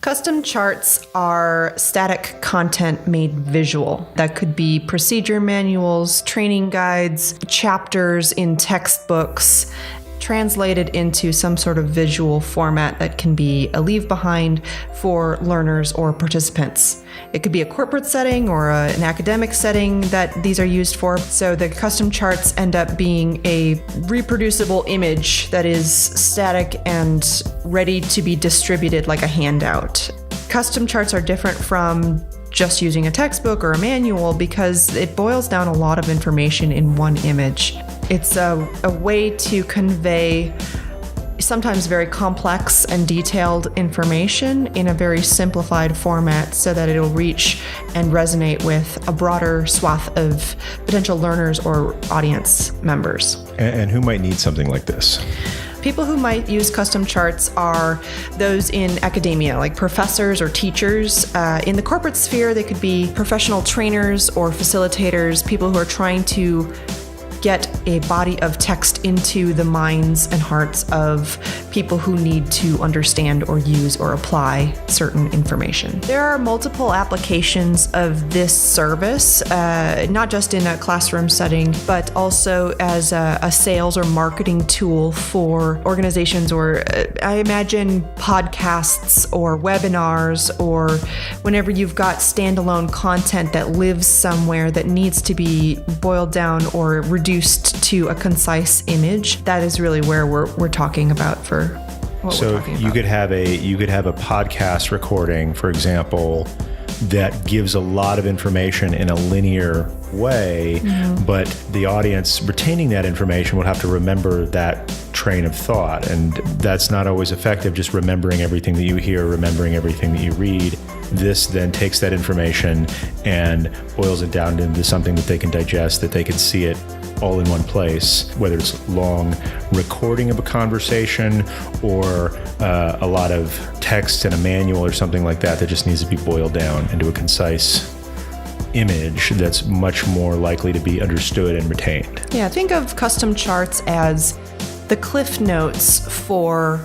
Custom charts are static content made visual. That could be procedure manuals, training guides, chapters in textbooks, translated into some sort of visual format that can be a leave behind for learners or participants. It could be a corporate setting or an academic setting that these are used for. So the custom charts end up being a reproducible image that is static and ready to be distributed like a handout. Custom charts are different from just using a textbook or a manual because it boils down a lot of information in one image. It's a way to convey sometimes very complex and detailed information in a very simplified format so that it'll reach and resonate with a broader swath of potential learners or audience members. And who might need something like this? People who might use custom charts are those in academia, like professors or teachers. In the corporate sphere, they could be professional trainers or facilitators, people who are trying to get a body of text into the minds and hearts of people who need to understand or use or apply certain information. There are multiple applications of this service, not just in a classroom setting, but also as a sales or marketing tool for organizations, or I imagine podcasts or webinars, or whenever you've got standalone content that lives somewhere that needs to be boiled down or reduced to a concise image. That is really where we're talking about for what we're talking about. So you could have a podcast recording, for example, that gives a lot of information in a linear way, but the audience retaining that information would have to remember that train of thought, and that's not always effective, just remembering everything that you hear, remembering everything that you read. This then takes that information and boils it down into something that they can digest, that they can see it all in one place, whether it's long recording of a conversation or a lot of text in a manual or something like that just needs to be boiled down into a concise image that's much more likely to be understood and retained. Yeah, think of custom charts as the cliff notes for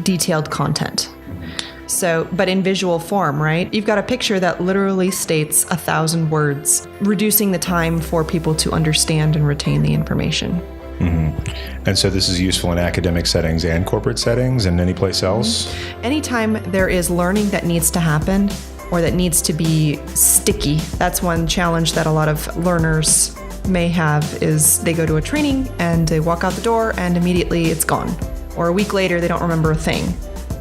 detailed content. So, but in visual form, right? You've got a picture that literally states 1,000 words, reducing the time for people to understand and retain the information. And so this is useful in academic settings and corporate settings and any place else? Anytime there is learning that needs to happen or that needs to be sticky, that's one challenge that a lot of learners may have, is they go to a training and they walk out the door and immediately it's gone. Or a week later, they don't remember a thing.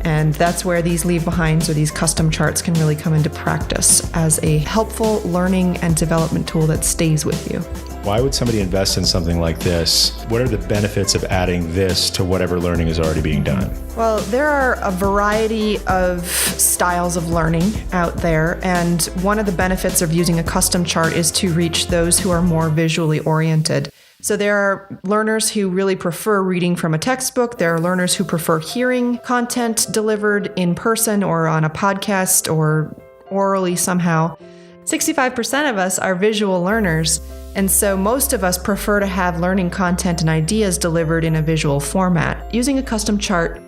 And that's where these leave behinds or these custom charts can really come into practice as a helpful learning and development tool that stays with you. Why would somebody invest in something like this? What are the benefits of adding this to whatever learning is already being done? Well, there are a variety of styles of learning out there, and one of the benefits of using a custom chart is to reach those who are more visually oriented. So there are learners who really prefer reading from a textbook. There are learners who prefer hearing content delivered in person or on a podcast or orally somehow. 65% of us are visual learners, and so most of us prefer to have learning content and ideas delivered in a visual format. Using a custom chart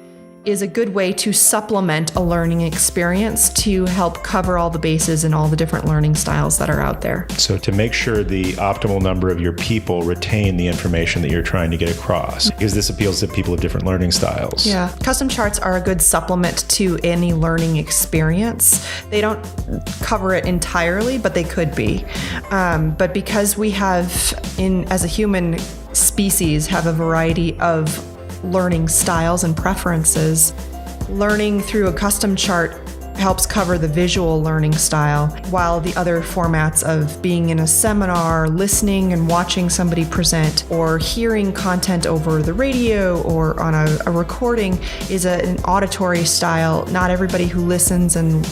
is a good way to supplement a learning experience to help cover all the bases and all the different learning styles that are out there. So to make sure the optimal number of your people retain the information that you're trying to get across, because this appeals to people of different learning styles. Yeah, custom charts are a good supplement to any learning experience. They don't cover it entirely, but they could be. But because we have, as a human species, have a variety of learning styles and preferences, learning through a custom chart helps cover the visual learning style, while the other formats of being in a seminar, listening and watching somebody present, or hearing content over the radio or on a recording is an auditory style. Not everybody who listens and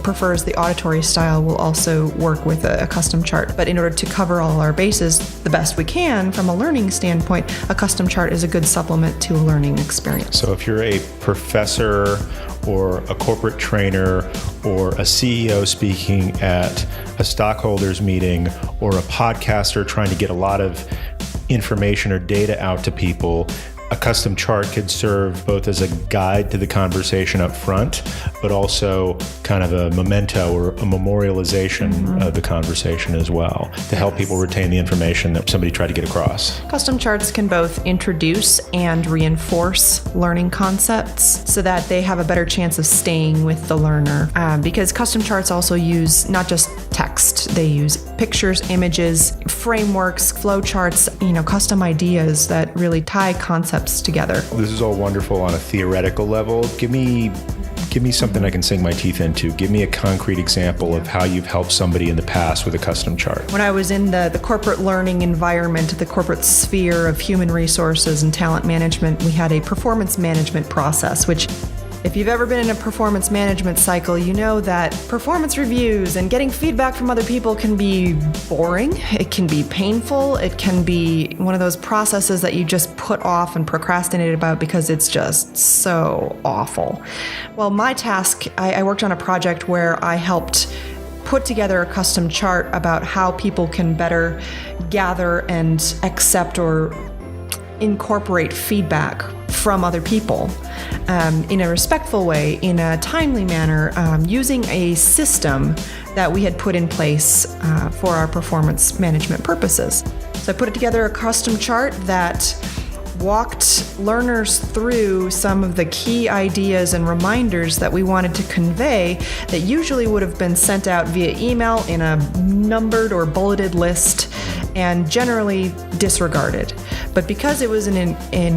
prefers the auditory style will also work with a custom chart. But in order to cover all our bases the best we can from a learning standpoint, a custom chart is a good supplement to a learning experience. So if you're a professor or a corporate trainer or a CEO speaking at a stockholders meeting or a podcaster trying to get a lot of information or data out to people, a custom chart could serve both as a guide to the conversation up front, but but also kind of a memento or a memorialization of the conversation as well, to help people retain the information that somebody tried to get across. Custom charts can both introduce and reinforce learning concepts so that they have a better chance of staying with the learner. Because custom charts also use not just text, they use pictures, images, frameworks, flow charts, custom ideas that really tie concepts together. This is all wonderful on a theoretical level. Give me something I can sink my teeth into. Give me a concrete example of how you've helped somebody in the past with a custom chart. When I was in the corporate learning environment, the corporate sphere of human resources and talent management, we had a performance management process, which if you've ever been in a performance management cycle, you know that performance reviews and getting feedback from other people can be boring. It can be painful. It can be one of those processes that you just put off and procrastinate about because it's just so awful. Well, my task, I worked on a project where I helped put together a custom chart about how people can better gather and accept or incorporate feedback from other people in a respectful way, in a timely manner, using a system that we had put in place for our performance management purposes. So I put together a custom chart that walked learners through some of the key ideas and reminders that we wanted to convey that usually would have been sent out via email in a numbered or bulleted list and generally disregarded. But because it was in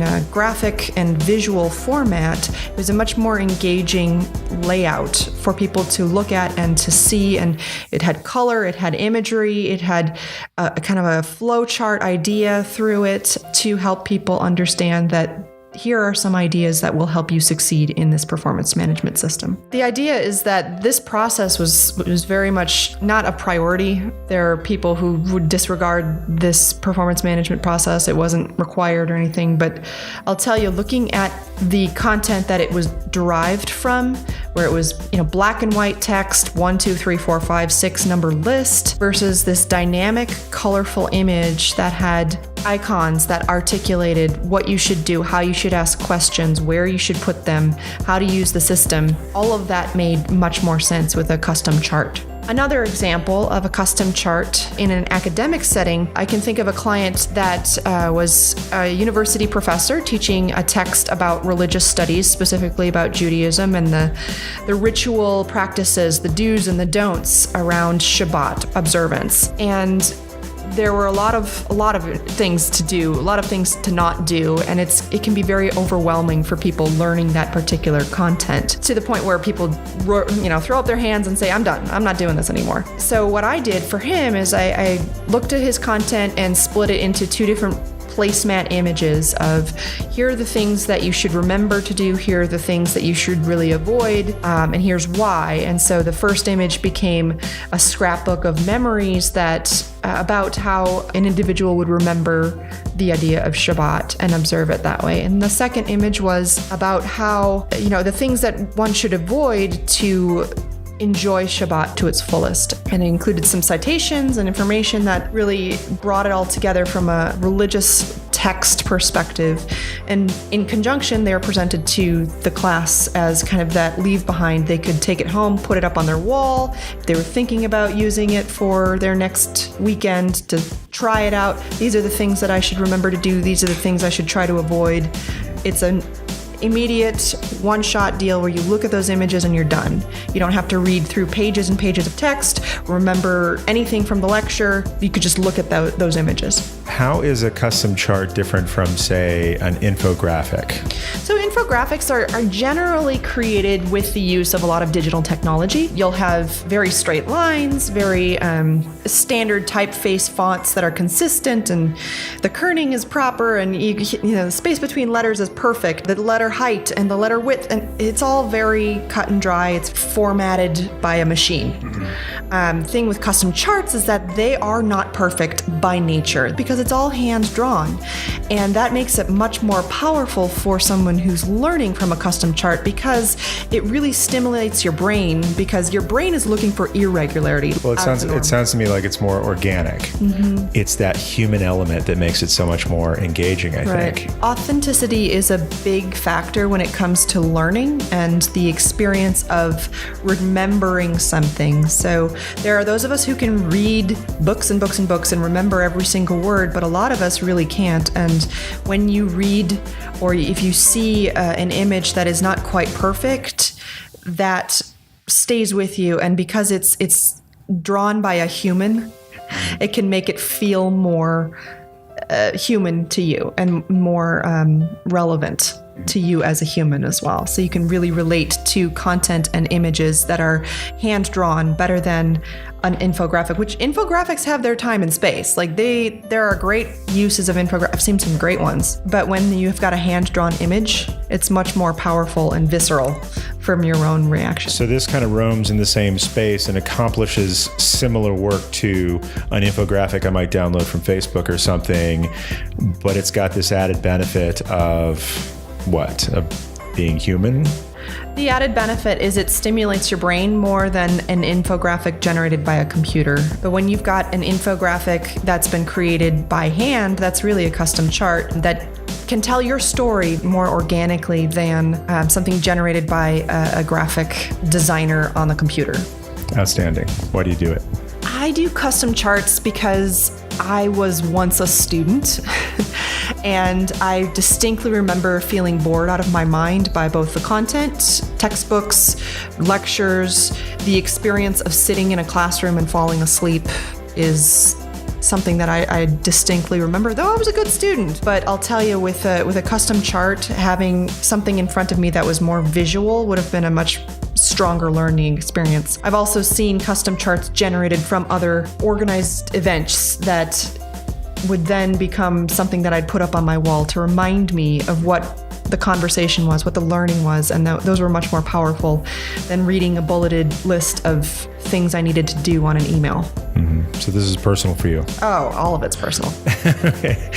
a graphic and visual format, it was a much more engaging layout for people to look at and to see. And it had color, it had imagery, it had a kind of a flow chart idea through it to help people understand that here are some ideas that will help you succeed in this performance management system. The idea is that this process was very much not a priority. There are people who would disregard this performance management process. It wasn't required or anything, but I'll tell you, looking at the content that it was derived from, where it was, black and white text, 1, 2, 3, 4, 5, 6 number list versus this dynamic, colorful image that had icons that articulated what you should do, how you should ask questions, where you should put them, how to use the system. All of that made much more sense with a custom chart. Another example of a custom chart in an academic setting, I can think of a client that was a university professor teaching a text about religious studies, specifically about Judaism and the ritual practices, the do's and the don'ts around Shabbat observance. And there were a lot of things to do, a lot of things to not do, and it can be very overwhelming for people learning that particular content to the point where people, throw up their hands and say, "I'm done. I'm not doing this anymore." So what I did for him is I looked at his content and split it into 2 different placemat images of here are the things that you should remember to do, here are the things that you should really avoid, and here's why. And so the first image became a scrapbook of memories that about how an individual would remember the idea of Shabbat and observe it that way. And the second image was about how, the things that one should avoid to enjoy Shabbat to its fullest. And it included some citations and information that really brought it all together from a religious text perspective. And in conjunction, they were presented to the class as kind of that leave behind. They could take it home, put it up on their wall. If they were thinking about using it for their next weekend to try it out, these are the things that I should remember to do. These are the things I should try to avoid. It's an immediate one-shot deal where you look at those images and you're done. You don't have to read through pages and pages of text, remember anything from the lecture. You could just look at those images. How is a custom chart different from, say, an infographic? So infographics are generally created with the use of a lot of digital technology. You'll have very straight lines, very standard typeface fonts that are consistent, and the kerning is proper, and the space between letters is perfect. The letter height and the letter width, and it's all very cut and dry. It's formatted by a machine. Thing with custom charts is that they are not perfect by nature because it's all hand drawn, and that makes it much more powerful for someone who's learning from a custom chart because it really stimulates your brain, because your brain is looking for irregularity. Well, it sounds to me like it's more organic. It's that human element that makes it so much more engaging, I think. Authenticity is a big factor factor when it comes to learning and the experience of remembering something. So there are those of us who can read books and books and books and remember every single word, but a lot of us really can't. And when you read, or if you see an image that is not quite perfect, that stays with you. And because it's drawn by a human, it can make it feel more human to you and more relevant to you as a human as well. So you can really relate to content and images that are hand-drawn better than an infographic, which infographics have their time and space. Like there are great uses of infographics. I've seen some great ones, but when you've got a hand-drawn image, it's much more powerful and visceral from your own reaction. So this kind of roams in the same space and accomplishes similar work to an infographic I might download from Facebook or something, but it's got this added benefit of what? Of being human? The added benefit is it stimulates your brain more than an infographic generated by a computer. But when you've got an infographic that's been created by hand, that's really a custom chart that can tell your story more organically than something generated by a graphic designer on the computer. Outstanding. Why do you do it? I do custom charts because I was once a student and I distinctly remember feeling bored out of my mind by both the content, textbooks, lectures. The experience of sitting in a classroom and falling asleep is something that I distinctly remember, though I was a good student. But I'll tell you, with a custom chart, having something in front of me that was more visual would have been a much stronger learning experience. I've also seen custom charts generated from other organized events that would then become something that I'd put up on my wall to remind me of what the conversation was, what the learning was, and those were much more powerful than reading a bulleted list of things I needed to do on an email. Mm-hmm. So this is personal for you. Oh, all of it's personal. Okay.